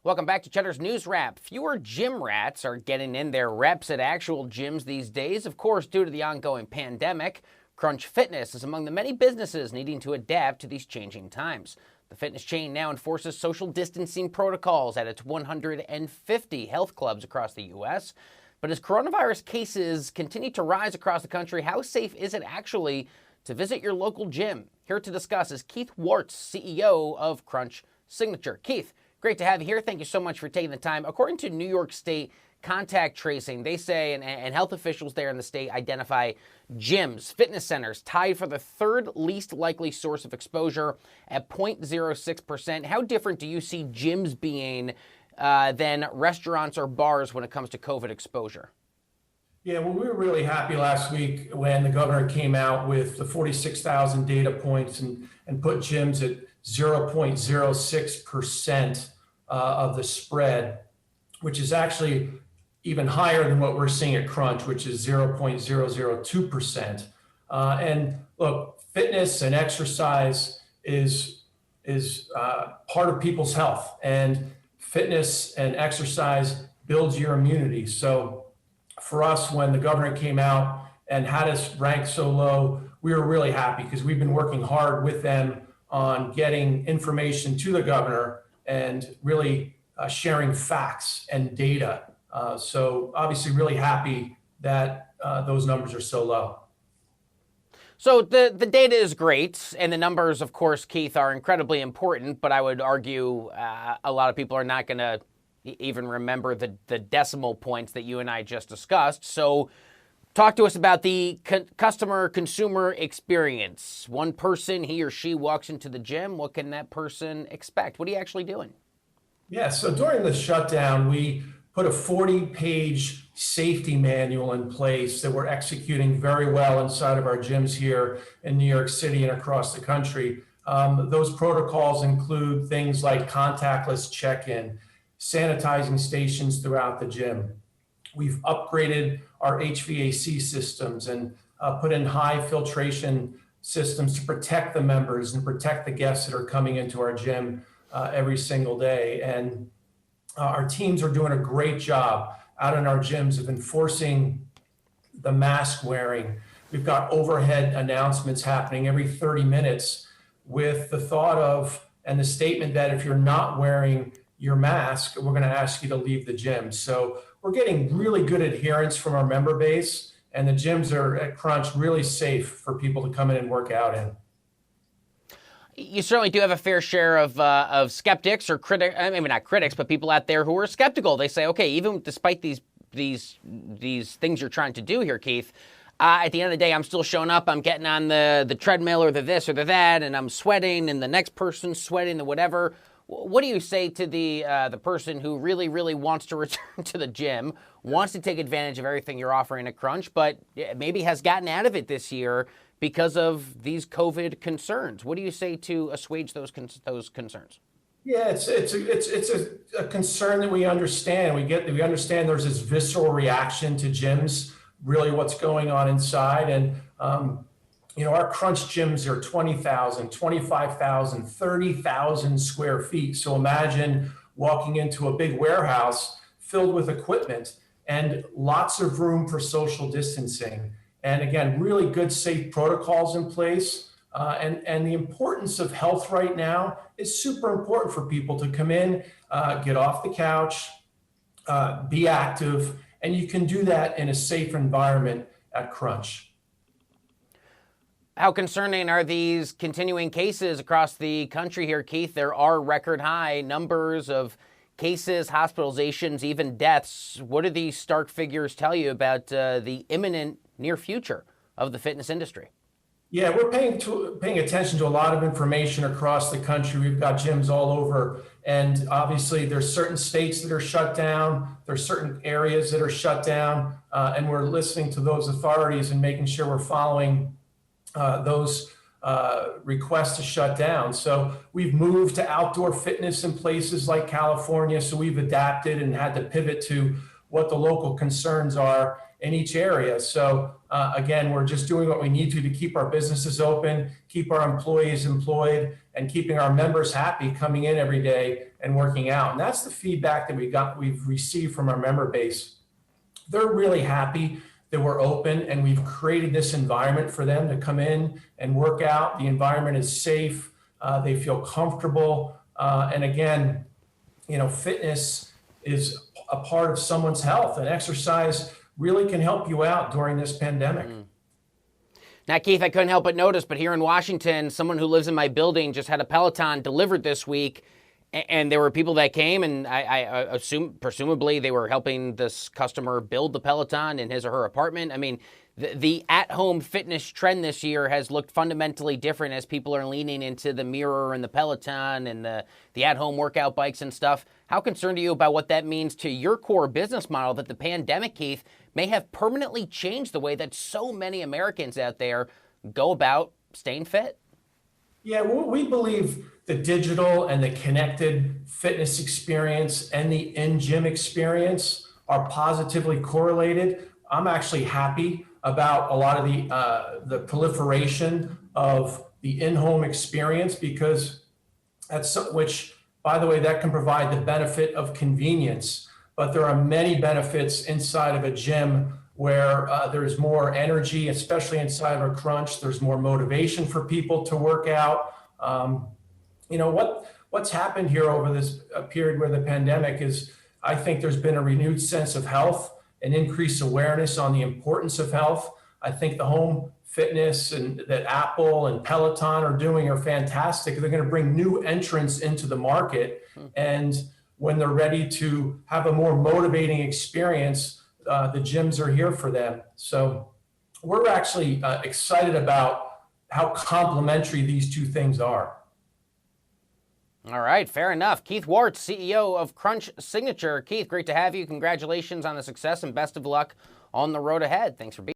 Welcome back to Cheddar's News Wrap. Fewer gym rats are getting in their reps at actual gyms these days, of course, due to the ongoing pandemic. Crunch Fitness is among the many businesses needing to adapt to these changing times. The fitness chain now enforces social distancing protocols at its 150 health clubs across the U.S. But as coronavirus cases continue to rise across the country, how safe is it actually to visit your local gym? Here to discuss is Keith Worts, CEO of Crunch Signature. Keith, great to have you here. Thank you so much for taking the time. According to New York State contact tracing, they say, and health officials there in the state identify gyms, fitness centers, tied for the third least likely source of exposure at 0.06%. How different do you see gyms being than restaurants or bars when it comes to COVID exposure? Yeah, well, we were really happy last week when the governor came out with the 46,000 data points and put gyms at 0.06% of the spread, which is actually even higher than what we're seeing at Crunch, which is 0.002%. And look, fitness and exercise is part of people's health, and fitness and exercise builds your immunity. So for us, when the governor came out and had us ranked so low, we were really happy because we've been working hard with them on getting information to the governor and really sharing facts and data. So obviously really happy that those numbers are so low. So the data is great, and the numbers, of course, Keith, are incredibly important, but I would argue a lot of people are not going to even remember the decimal points that you and I just discussed. So talk to us about the consumer experience. One person, he or she walks into the gym. What can that person expect? What are you actually doing? Yeah, so during the shutdown, we put a 40-page safety manual in place that we're executing very well inside of our gyms here in New York City and across the country. Those protocols include things like contactless check-in, sanitizing stations throughout the gym. We've upgraded our HVAC systems and put in high filtration systems to protect the members and protect the guests that are coming into our gym every single day. And our teams are doing a great job out in our gyms of enforcing the mask wearing. We've got overhead announcements happening every 30 minutes with the thought of, and the statement that if you're not wearing your mask, we're going to ask you to leave the gym. So we're getting really good adherence from our member base, and the gyms are at Crunch really safe for people to come in and work out in. You certainly do have a fair share of skeptics or critics, maybe not critics, but people out there who are skeptical. They say, okay, even despite these things you're trying to do here, Keith, at the end of the day, I'm still showing up. I'm getting on the treadmill or the this or the that, and I'm sweating, and the next person's sweating, the whatever. What do you say to the person who really, really wants to return to the gym, wants to take advantage of everything you're offering at Crunch, but maybe has gotten out of it this year because of these COVID concerns? What do you say to assuage those concerns? Yeah, it's a concern that we understand. We understand there's this visceral reaction to gyms, really what's going on inside. And our Crunch gyms are 20,000, 25,000, 30,000 square feet. So imagine walking into a big warehouse filled with equipment and lots of room for social distancing. And again, really good safe protocols in place. And the importance of health right now is super important for people to come in, get off the couch, be active, and you can do that in a safe environment at Crunch. How concerning are these continuing cases across the country here, Keith? There are record high numbers of cases, hospitalizations, even deaths. What do these stark figures tell you about the imminent near future of the fitness industry? Yeah, we're paying attention to a lot of information across the country. We've got gyms all over, and obviously there's certain states that are shut down. There's certain areas that are shut down, and we're listening to those authorities and making sure we're following those requests to shut down. So we've moved to outdoor fitness in places like California. So we've adapted and had to pivot to what the local concerns are in each area. So again, we're just doing what we need to keep our businesses open, keep our employees employed, and keeping our members happy coming in every day and working out. And that's the feedback that we've received from our member base. They're really happy that we're open and we've created this environment for them to come in and work out. The environment is safe. They feel comfortable. And again, fitness is a part of someone's health, and exercise really can help you out during this pandemic. Now, Keith, I couldn't help but notice, but here in Washington, someone who lives in my building just had a Peloton delivered this week. And there were people that came, and I assume, presumably, they were helping this customer build the Peloton in his or her apartment. I mean, the at-home fitness trend this year has looked fundamentally different as people are leaning into the mirror and the Peloton and the at-home workout bikes and stuff. How concerned are you about what that means to your core business model, that the pandemic, Keith, may have permanently changed the way that so many Americans out there go about staying fit? Yeah, we believe the digital and the connected fitness experience and the in-gym experience are positively correlated. I'm actually happy about a lot of the proliferation of the in-home experience, because which, by the way, that can provide the benefit of convenience. But there are many benefits inside of a gym where there's more energy, especially inside of a crunch. There's more motivation for people to work out. What's happened here over this period where the pandemic is, I think there's been a renewed sense of health, an increased awareness on the importance of health. I think the home fitness and that Apple and Peloton are doing are fantastic. They're going to bring new entrants into the market. And when they're ready to have a more motivating experience, the gyms are here for them. So we're actually excited about how complementary these two things are. All right, fair enough. Keith Worts, CEO of Crunch Signature. Keith, great to have you. Congratulations on the success and best of luck on the road ahead. Thanks for being here.